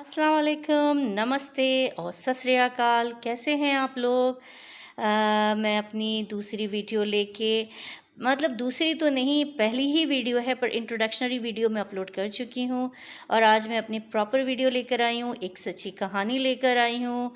अस्सलाम वालेकुम, नमस्ते और सत श्री अकाल। कैसे हैं आप लोग? मैं अपनी दूसरी वीडियो लेके मतलब दूसरी तो नहीं, पहली ही वीडियो है पर इंट्रोडक्शनरी वीडियो मैं अपलोड कर चुकी हूँ और आज मैं अपनी प्रॉपर वीडियो लेकर आई हूँ, एक सच्ची कहानी लेकर आई हूँ।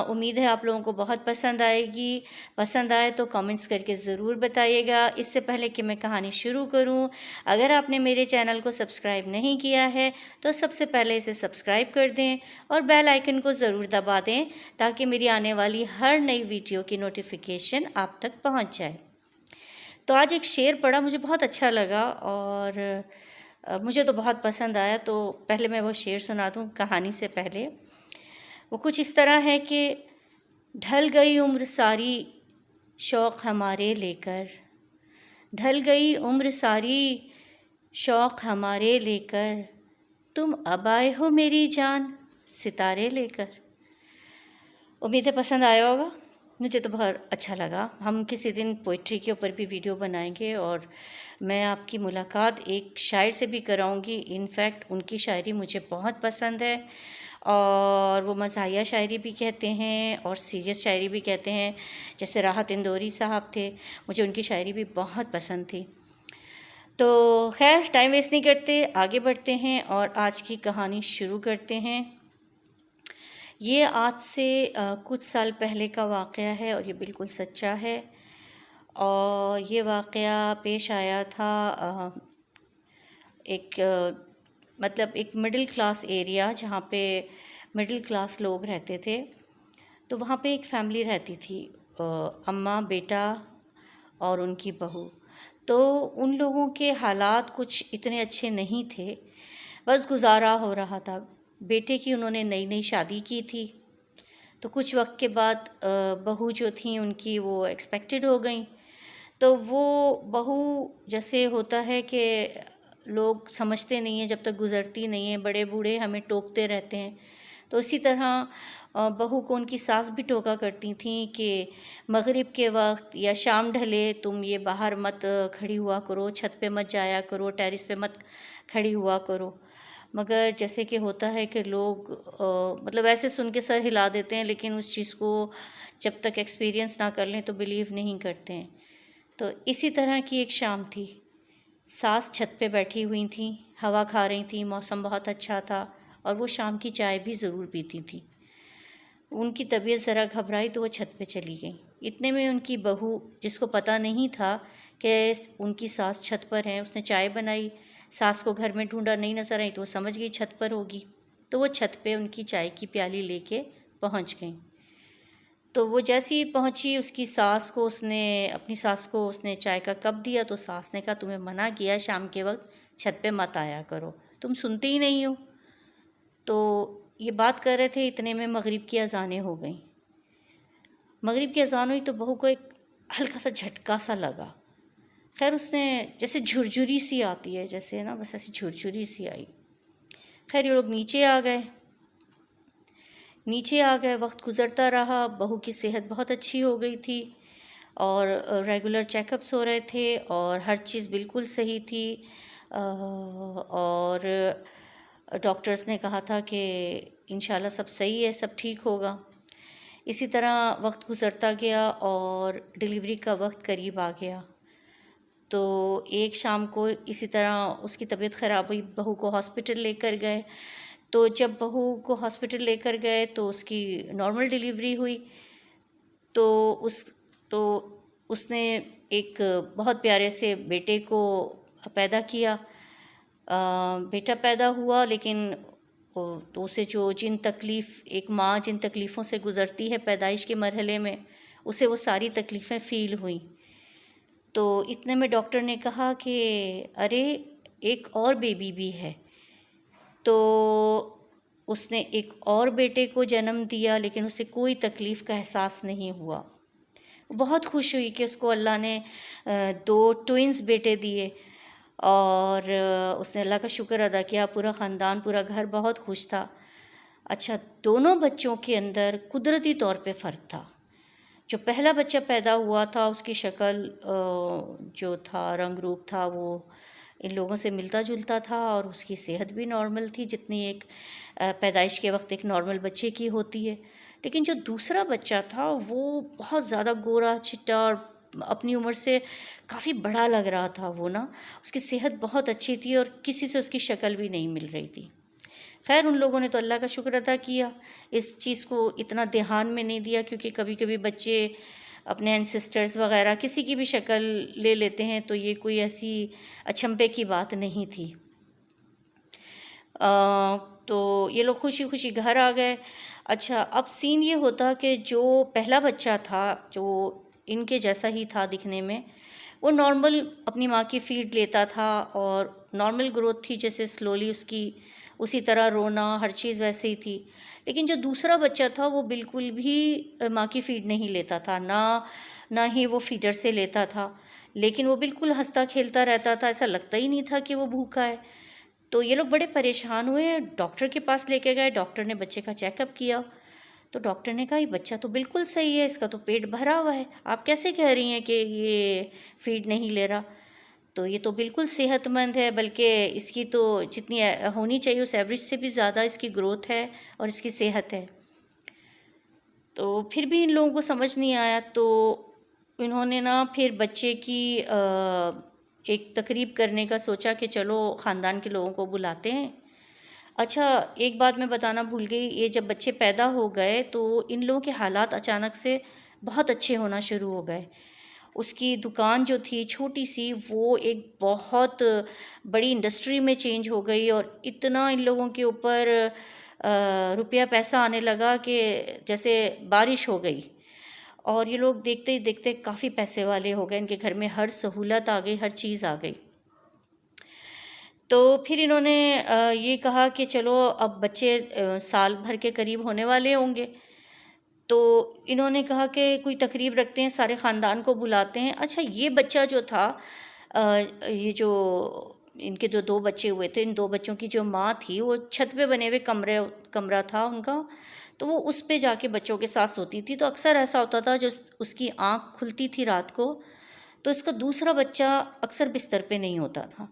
उम्मीद है आप लोगों को बहुत पसंद आएगी। पसंद आए तो कमेंट्स करके ज़रूर बताइएगा। इससे पहले कि मैं कहानी शुरू करूँ, अगर आपने मेरे चैनल को सब्सक्राइब नहीं किया है तो सबसे पहले इसे सब्सक्राइब कर दें और बेल आइकन को ज़रूर दबा दें ताकि मेरी आने वाली हर नई वीडियो की नोटिफिकेशन आप तक पहुंच जाए। तो आज एक शेर पढ़ा, मुझे बहुत अच्छा लगा और मुझे तो बहुत पसंद आया। तो पहले मैं वो शेर सुना दूँ कहानी से पहले। वो कुछ इस तरह है कि ढल गई उम्र सारी शौक़ हमारे लेकर, ढल गई उम्र सारी शौक़ हमारे लेकर, तुम अब आए हो मेरी जान सितारे लेकर। उम्मीद है पसंद आया होगा, मुझे तो बहुत अच्छा लगा। हम किसी दिन पोइट्री के ऊपर भी वीडियो बनाएंगे और मैं आपकी मुलाकात एक शायर से भी कराऊंगी। इनफैक्ट उनकी शायरी मुझे बहुत पसंद है और वो मज़ाहिया शायरी भी कहते हैं और सीरियस शायरी भी कहते हैं। जैसे राहत इंदौरी साहब थे, मुझे उनकी शायरी भी बहुत पसंद थी। तो खैर टाइम वेस्ट नहीं करते, आगे बढ़ते हैं और आज की कहानी शुरू करते हैं। ये आज से कुछ साल पहले का वाक़या है और ये बिल्कुल सच्चा है। और ये वाक़या पेश आया था एक मतलब एक मिडिल क्लास एरिया, जहाँ पे मिडिल क्लास लोग रहते थे। तो वहाँ पे एक फैमिली रहती थी, अम्मा, बेटा और उनकी बहू। तो उन लोगों के हालात कुछ इतने अच्छे नहीं थे, बस गुजारा हो रहा था। बेटे की उन्होंने नई नई शादी की थी, तो कुछ वक्त के बाद बहू जो थी उनकी वो एक्सपेक्टेड हो गई। तो वो बहू, जैसे होता है कि लोग समझते नहीं हैं जब तक गुज़रती नहीं है, बड़े बूढ़े हमें टोकते रहते हैं। तो इसी तरह बहू को उनकी सास भी टोका करती थी कि मगरिब के वक्त या शाम ढले तुम ये बाहर मत खड़ी हुआ करो, छत पे मत जाया करो, टेरेस पे मत खड़ी हुआ करो। मगर जैसे कि होता है कि लोग मतलब ऐसे सुन के सर हिला देते हैं, लेकिन उस चीज़ को जब तक एक्सपीरियंस ना कर लें तो बिलीव नहीं करते हैं। तो इसी तरह की एक शाम थी। सास छत पे बैठी हुई थी, हवा खा रही थी, मौसम बहुत अच्छा था और वो शाम की चाय भी ज़रूर पीती थी। उनकी तबीयत ज़रा घबराई तो वो छत पे चली गई। इतने में उनकी बहू, जिसको पता नहीं था कि उनकी सास छत पर है, उसने चाय बनाई। सास को घर में ढूंढा, नहीं नज़र आई तो वो समझ गई छत पर होगी। तो वो छत पे उनकी चाय की प्याली लेके पहुंच गई। तो वो जैसे ही पहुंची, उसकी सास को उसने अपनी सास को उसने चाय का कप दिया तो सास ने कहा, तुम्हें मना किया शाम के वक्त छत पे मत आया करो, तुम सुनते ही नहीं हो। तो ये बात कर रहे थे, इतने में मगरिब की अज़ानें हो गई। मगरिब की अज़ान हुई तो बहू को एक हल्का सा झटका सा लगा। खैर उसने, जैसे झुरझुरी सी आती है जैसे ना, बस ऐसी झुरझुरी सी आई। खैर ये लोग नीचे आ गए। वक्त गुज़रता रहा, बहू की सेहत बहुत अच्छी हो गई थी और रेगुलर चेकअप्स हो रहे थे और हर चीज़ बिल्कुल सही थी। और डॉक्टर्स ने कहा था कि इंशाल्लाह सब सही है, सब ठीक होगा। इसी तरह वक्त गुज़रता गया और डिलीवरी का वक्त करीब आ गया। तो एक शाम को इसी तरह उसकी तबीयत ख़राब हुई, बहू को हॉस्पिटल लेकर गए। तो जब बहू को हॉस्पिटल लेकर गए तो उसकी नॉर्मल डिलीवरी हुई। तो उस तो उसने एक बहुत प्यारे से बेटे को पैदा किया। बेटा पैदा हुआ, लेकिन तो उसे एक माँ जिन तकलीफ़ों से गुज़रती है पैदाइश के मरहले में, उसे वो सारी तकलीफ़ें फ़ील हुई। तो इतने में डॉक्टर ने कहा कि अरे एक और बेबी भी है। तो उसने एक और बेटे को जन्म दिया, लेकिन उसे कोई तकलीफ़ का एहसास नहीं हुआ। बहुत खुश हुई कि उसको अल्लाह ने 2 ट्विन्स बेटे दिए और उसने अल्लाह का शुक्र अदा किया। पूरा ख़ानदान, पूरा घर बहुत खुश था। अच्छा, दोनों बच्चों के अंदर कुदरती तौर पे फ़र्क था। जो पहला बच्चा पैदा हुआ था उसकी शक्ल जो था, रंग रूप था, वो इन लोगों से मिलता जुलता था और उसकी सेहत भी नॉर्मल थी, जितनी एक पैदाइश के वक्त एक नॉर्मल बच्चे की होती है। लेकिन जो दूसरा बच्चा था वो बहुत ज़्यादा गोरा चिट्टा और अपनी उम्र से काफ़ी बड़ा लग रहा था। वो ना, उसकी सेहत बहुत अच्छी थी और किसी से उसकी शक्ल भी नहीं मिल रही थी। खैर, उन लोगों ने तो अल्लाह का शुक्र अदा किया, इस चीज़ को इतना ध्यान में नहीं दिया, क्योंकि कभी कभी बच्चे अपने एंसेस्टर्स वगैरह किसी की भी शक्ल ले लेते हैं, तो ये कोई ऐसी अचंभे की बात नहीं थी। तो ये लोग खुशी खुशी घर आ गए। अच्छा, अब सीन ये होता कि जो पहला बच्चा था, जो इनके जैसा ही था दिखने में, वो नॉर्मल अपनी माँ की फीड लेता था और नॉर्मल ग्रोथ थी, जैसे स्लोली उसकी उसी तरह रोना हर चीज़ वैसे ही थी। लेकिन जो दूसरा बच्चा था वो बिल्कुल भी माँ की फीड नहीं लेता था, ना ही वो फीडर से लेता था, लेकिन वो बिल्कुल हंसता खेलता रहता था, ऐसा लगता ही नहीं था कि वो भूखा है। तो ये लोग बड़े परेशान हुए, डॉक्टर के पास लेके गए। डॉक्टर ने बच्चे का चेकअप किया, तो डॉक्टर ने कहा ये बच्चा तो बिल्कुल सही है, इसका तो पेट भरा हुआ है, आप कैसे कह रही हैं कि ये फीड नहीं ले रहा? तो ये तो बिल्कुल सेहतमंद है, बल्कि इसकी तो जितनी होनी चाहिए उस एवरेज से भी ज़्यादा इसकी ग्रोथ है और इसकी सेहत है। तो फिर भी इन लोगों को समझ नहीं आया, तो इन्होंने ना फिर बच्चे की एक तकरीब करने का सोचा कि चलो ख़ानदान के लोगों को बुलाते हैं। अच्छा, एक बात मैं बताना भूल गई, ये जब बच्चे पैदा हो गए तो इन लोगों के हालात अचानक से बहुत अच्छे होना शुरू हो गए। उसकी दुकान जो थी छोटी सी, वो एक बहुत बड़ी इंडस्ट्री में चेंज हो गई और इतना इन लोगों के ऊपर रुपया पैसा आने लगा कि जैसे बारिश हो गई। और ये लोग देखते ही देखते काफ़ी पैसे वाले हो गए, इनके घर में हर सहूलत आ गई, हर चीज़ आ गई। तो फिर इन्होंने ये कहा कि चलो अब बच्चे साल भर के करीब होने वाले होंगे, तो इन्होंने कहा कि कोई तकरीब रखते हैं, सारे ख़ानदान को बुलाते हैं। अच्छा, ये बच्चा जो था, ये जो इनके जो 2 बच्चे हुए थे, इन 2 बच्चों की जो माँ थी, वो छत पे बने हुए कमरा था उनका, तो वो उस पे जाके बच्चों के साथ सोती थी। तो अक्सर ऐसा होता था, जब उसकी आँख खुलती थी रात को, तो इसका दूसरा बच्चा अक्सर बिस्तर पे नहीं होता था।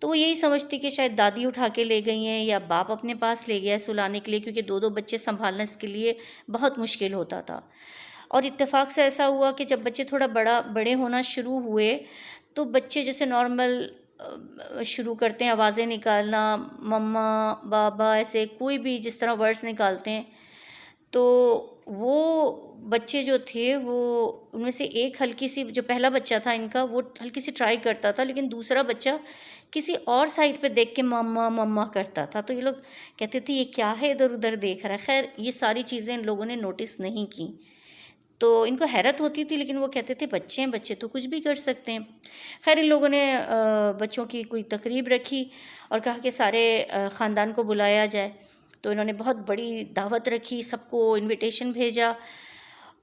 तो वो यही समझती कि शायद दादी उठा के ले गई हैं या बाप अपने पास ले गया है सुलाने के लिए, क्योंकि 2-2 बच्चे सँभालना इसके लिए बहुत मुश्किल होता था। और इत्तेफ़ाक से ऐसा हुआ कि जब बच्चे थोड़ा बड़े होना शुरू हुए, तो बच्चे जैसे नॉर्मल शुरू करते हैं आवाज़ें निकालना, मम्मा, बाबा, ऐसे कोई भी जिस तरह वर्ड्स निकालते हैं। तो वो बच्चे जो थे, वो उनमें से एक हल्की सी, जो पहला बच्चा था इनका, वो हल्की सी ट्राई करता था, लेकिन दूसरा बच्चा किसी और साइड पे देख के मम्मा मम्मा करता था। तो ये लोग कहते थे ये क्या है, इधर उधर देख रहा है। खैर, ये सारी चीज़ें इन लोगों ने नोटिस नहीं की, तो इनको हैरत होती थी, लेकिन वो कहते थे बच्चे हैं, बच्चे तो कुछ भी कर सकते हैं। खैर, इन लोगों ने बच्चों की कोई तकरीब रखी और कहा कि सारे ख़ानदान को बुलाया जाए। तो इन्होंने बहुत बड़ी दावत रखी, सबको इनविटेशन भेजा।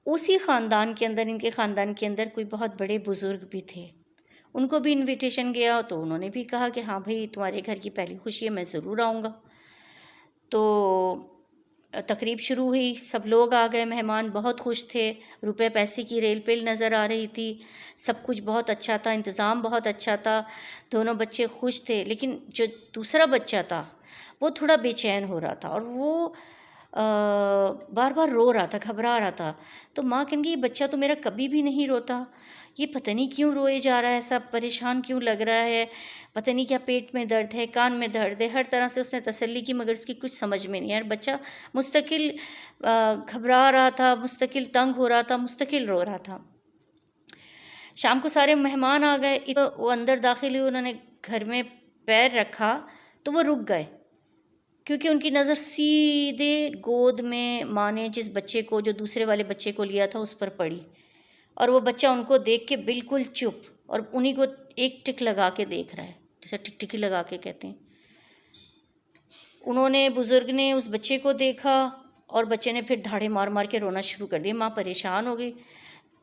उसी ख़ानदान के अंदर, इनके ख़ानदान के अंदर कोई बहुत बड़े बुज़ुर्ग भी थे, उनको भी इनविटेशन गया, तो उन्होंने भी कहा कि हाँ भाई, तुम्हारे घर की पहली खुशी है, मैं ज़रूर आऊँगा। तो तकरीब शुरू हुई, सब लोग आ गए, मेहमान बहुत खुश थे, रुपए पैसे की रेल पेल नज़र आ रही थी, सब कुछ बहुत अच्छा था, इंतज़ाम बहुत अच्छा था, दोनों बच्चे खुश थे। लेकिन जो दूसरा बच्चा था, वो थोड़ा बेचैन हो रहा था और वो बार बार रो रहा था, घबरा रहा था। तो माँ कहेंगी ये बच्चा तो मेरा कभी भी नहीं रोता, ये पता नहीं क्यों रोए जा रहा है, ऐसा परेशान क्यों लग रहा है, पता नहीं क्या पेट में दर्द है, कान में दर्द है। हर तरह से उसने तसल्ली की, मगर उसकी कुछ समझ में नहीं आया। बच्चा मुस्तकिल घबरा रहा था, मुस्तकिल तंग हो रहा था, मुस्तकिल रो रहा था। शाम को सारे मेहमान आ गए, वो अंदर दाखिल हुए, उन्होंने घर में पैर रखा तो वो रुक गए, क्योंकि उनकी नज़र सीधे गोद में माँ ने जिस बच्चे को, जो दूसरे वाले बच्चे को लिया था, उस पर पड़ी। और वो बच्चा उनको देख के बिल्कुल चुप, और उन्हीं को एक टिक लगा के देख रहा है, जैसे टिकटिकी लगा के कहते हैं। उन्होंने, बुज़ुर्ग ने उस बच्चे को देखा और बच्चे ने फिर धाड़े मार मार के रोना शुरू कर दिया। माँ परेशान हो गई,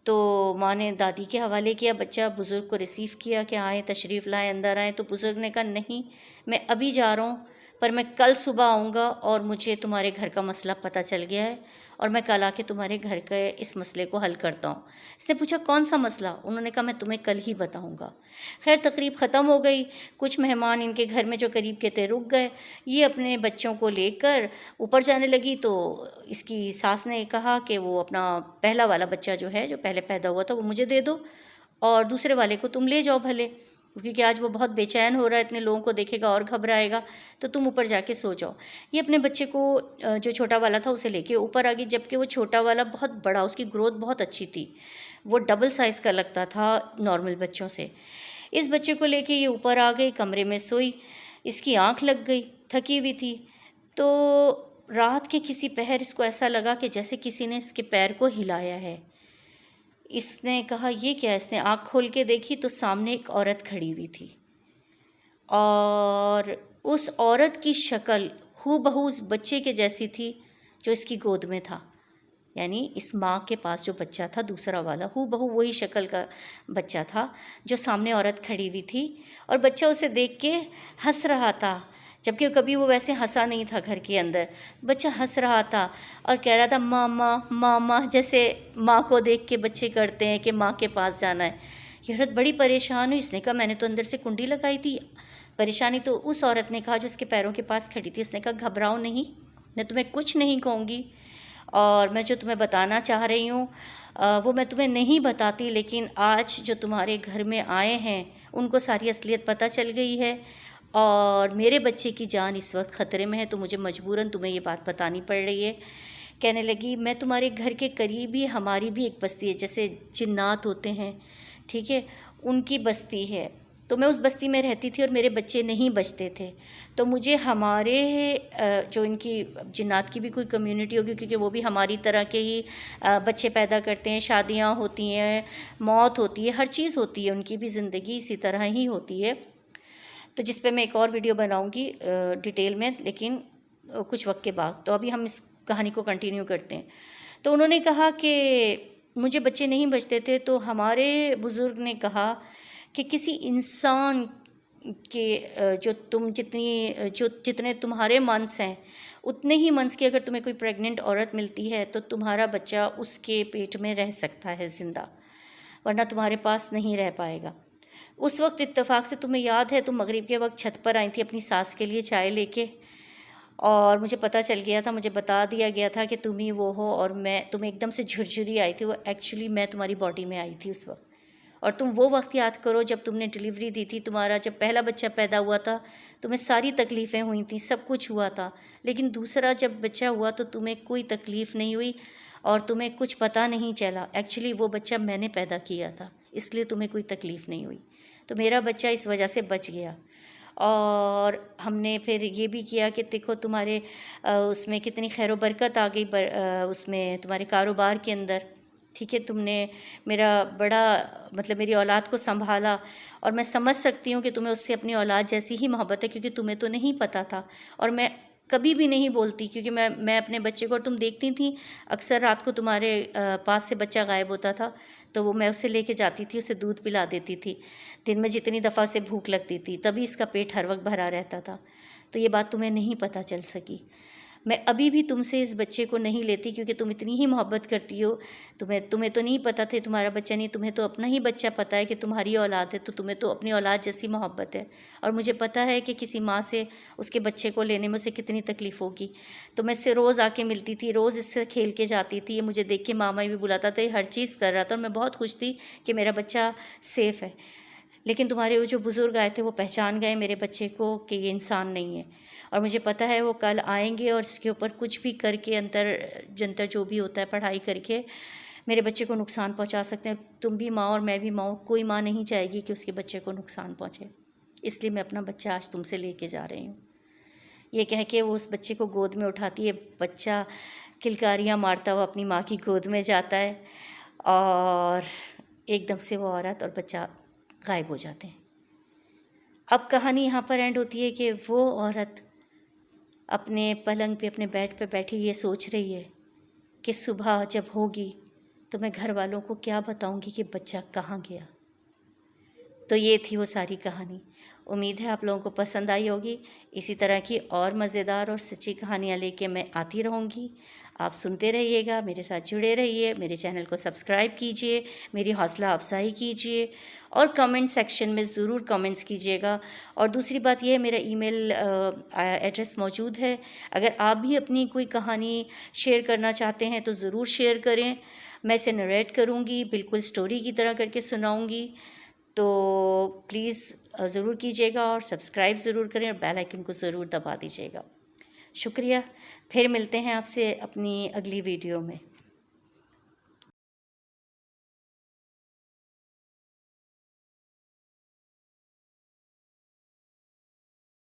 तो माँ ने दादी के हवाले किया बच्चा, बुज़ुर्ग को रिसीव किया कि आए, तशरीफ़ लाएँ, अंदर आएँ। तो बुज़ुर्ग ने कहा नहीं, मैं अभी जा रहा हूँ, पर मैं कल सुबह आऊँगा और मुझे तुम्हारे घर का मसला पता चल गया है और मैं कल आके तुम्हारे घर के इस मसले को हल करता हूँ। इसने पूछा कौन सा मसला? उन्होंने कहा मैं तुम्हें कल ही बताऊँगा। खैर तकरीब ख़त्म हो गई। कुछ मेहमान इनके घर में जो करीब के थे रुक गए। ये अपने बच्चों को लेकर ऊपर जाने लगी तो इसकी सास ने कहा कि वो अपना पहला वाला बच्चा जो है, जो पहले पैदा हुआ था, वो मुझे दे दो और दूसरे वाले को तुम ले जाओ भले, क्योंकि आज वो बहुत बेचैन हो रहा है, इतने लोगों को देखेगा और घबराएगा, तो तुम ऊपर जाके सो जाओ। ये अपने बच्चे को जो छोटा वाला था उसे लेके ऊपर आ गई, जबकि वो छोटा वाला बहुत बड़ा, उसकी ग्रोथ बहुत अच्छी थी, वो डबल साइज़ का लगता था नॉर्मल बच्चों से। इस बच्चे को लेके ये ऊपर आ गई, कमरे में सोई, इसकी आँख लग गई, थकी हुई थी। तो रात के किसी पहर इसको ऐसा लगा कि जैसे किसी ने इसके पैर को हिलाया है। इसने कहा ये क्या है? इसने आँख खोल के देखी तो सामने एक औरत खड़ी हुई थी और उस औरत की शक्ल हूबहू उस बच्चे के जैसी थी जो इसकी गोद में था। यानी इस माँ के पास जो बच्चा था दूसरा वाला, हूबहू वही शक्ल का बच्चा था जो सामने औरत खड़ी हुई थी और बच्चा उसे देख के हंस रहा था, जबकि कभी वो वैसे हंसा नहीं था घर के अंदर। बच्चा हंस रहा था और कह रहा था मामा मामा, जैसे माँ को देख के बच्चे करते हैं कि माँ के पास जाना है। ये औरत बड़ी परेशान हुई। इसने कहा मैंने तो अंदर से कुंडी लगाई थी। परेशानी तो उस औरत ने कहा जो उसके पैरों के पास खड़ी थी। इसने कहा घबराओ नहीं, मैं तुम्हें कुछ नहीं कहूँगी और मैं जो तुम्हें बताना चाह रही हूँ वो मैं तुम्हें नहीं बताती, लेकिन आज जो तुम्हारे घर में आए हैं उनको सारी असलियत पता चल गई है और मेरे बच्चे की जान इस वक्त ख़तरे में है, तो मुझे मजबूरन तुम्हें ये बात बतानी पड़ रही है। कहने लगी मैं तुम्हारे घर के करीब ही हमारी भी एक बस्ती है, जैसे जिन्नात होते हैं, ठीक है, उनकी बस्ती है, तो मैं उस बस्ती में रहती थी और मेरे बच्चे नहीं बचते थे, तो मुझे हमारे जो इनकी जिन्नात की भी कोई कम्युनिटी होगी, क्योंकि वो भी हमारी तरह के ही बच्चे पैदा करते हैं, शादियां होती हैं, मौत होती है, हर चीज़ होती है, उनकी भी ज़िंदगी इसी तरह ही होती है। तो जिस पे मैं एक और वीडियो बनाऊंगी डिटेल में, लेकिन कुछ वक्त के बाद। तो अभी हम इस कहानी को कंटिन्यू करते हैं। तो उन्होंने कहा कि मुझे बच्चे नहीं बचते थे, तो हमारे बुज़ुर्ग ने कहा कि किसी इंसान के जो जितने तुम्हारे मंस हैं उतने ही मंस की अगर तुम्हें कोई प्रेग्नेंट औरत मिलती है तो तुम्हारा बच्चा उसके पेट में रह सकता है ज़िंदा, वरना तुम्हारे पास नहीं रह पाएगा। उस वक्त इत्तेफाक से तुम्हें याद है तुम मगरिब के वक्त छत पर आई थी अपनी सास के लिए चाय लेके, और मुझे पता चल गया था, मुझे बता दिया गया था कि तुम ही वो हो, और मैं तुम्हें एकदम से झुरझुरी आई थी, वो एक्चुअली मैं तुम्हारी बॉडी में आई थी उस वक्त। और तुम वो वक्त याद करो जब तुमने डिलीवरी दी थी, तुम्हारा जब पहला बच्चा पैदा हुआ था तुम्हें सारी तकलीफ़ें हुई थी, सब कुछ हुआ था, लेकिन दूसरा जब बच्चा हुआ तो तुम्हें कोई तकलीफ़ नहीं हुई और तुम्हें कुछ पता नहीं चला। एक्चुअली वो बच्चा मैंने पैदा किया था, इसलिए तुम्हें कोई तकलीफ़ नहीं हुई, तो मेरा बच्चा इस वजह से बच गया। और हमने फिर ये भी किया कि देखो तुम्हारे उसमें कितनी खैर बरकत आ गई, उसमें तुम्हारे कारोबार के अंदर, ठीक है, तुमने मेरा बड़ा मतलब मेरी औलाद को संभाला, और मैं समझ सकती हूँ कि तुम्हें उससे अपनी औलाद जैसी ही मोहब्बत है, क्योंकि तुम्हें तो नहीं पता था और मैं कभी भी नहीं बोलती, क्योंकि मैं अपने बच्चे को, और तुम देखती थी अक्सर रात को तुम्हारे पास से बच्चा गायब होता था तो वो मैं उसे लेके जाती थी, उसे दूध पिला देती थी, दिन में जितनी दफ़ा से भूख लगती थी, तभी इसका पेट हर वक्त भरा रहता था। तो ये बात तुम्हें नहीं पता चल सकी। मैं अभी भी तुमसे इस बच्चे को नहीं लेती, क्योंकि तुम इतनी ही मोहब्बत करती हो। तुम्हें तो नहीं पता था तुम्हारा बच्चा नहीं, तुम्हें तो अपना ही बच्चा पता है कि तुम्हारी औलाद है, तो तुम्हें तो अपनी औलाद जैसी मोहब्बत है, और मुझे पता है कि किसी माँ से उसके बच्चे को लेने में उसे कितनी तकलीफ़ होगी। तो मैं इससे रोज़ आके मिलती थी, रोज़ इससे खेल के जाती थी, ये मुझे देख के मामा भी बुलाता था, ये हर चीज़ कर रहा था, और मैं बहुत खुश थी कि मेरा बच्चा सेफ़ है। लेकिन तुम्हारे वो जो बुज़ुर्ग आए थे वो पहचान गए मेरे बच्चे को कि ये इंसान नहीं है, और मुझे पता है वो कल आएंगे और इसके ऊपर कुछ भी करके अंतर जंतर जो भी होता है पढ़ाई करके मेरे बच्चे को नुकसान पहुंचा सकते हैं। तुम भी माँ और मैं भी माँ, कोई माँ नहीं चाहेगी कि उसके बच्चे को नुकसान पहुंचे, इसलिए मैं अपना बच्चा आज तुमसे लेके जा रही हूँ। ये कह के वो उस बच्चे को गोद में उठाती है, बच्चा किलकारियाँ मारता हुआ अपनी माँ की गोद में जाता है, और एकदम से वो औरत और बच्चा गायब हो जाते हैं। अब कहानी यहाँ पर एंड होती है कि वो औरत अपने पलंग पे, अपने बेड पे बैठी ये सोच रही है कि सुबह जब होगी तो मैं घर वालों को क्या बताऊंगी कि बच्चा कहाँ गया। तो ये थी वो सारी कहानी। उम्मीद है आप लोगों को पसंद आई होगी। इसी तरह की और मज़ेदार और सच्ची कहानियाँ लेके मैं आती रहूँगी। आप सुनते रहिएगा, मेरे साथ जुड़े रहिए, मेरे चैनल को सब्सक्राइब कीजिए, मेरी हौसला अफजाई कीजिए और कमेंट सेक्शन में ज़रूर कमेंट्स कीजिएगा। और दूसरी बात यह है, मेरा ईमेल एड्रेस मौजूद है। अगर आप भी अपनी कोई कहानी शेयर करना चाहते हैं तो ज़रूर शेयर करें। मैं इसे नरेट करूँगी, बिल्कुल स्टोरी की तरह करके सुनाऊँगी। तो प्लीज़ ज़रूर कीजिएगा और सब्सक्राइब ज़रूर करें और बेल आइकन को ज़रूर दबा दीजिएगा। शुक्रिया। फिर मिलते हैं आपसे अपनी अगली वीडियो में।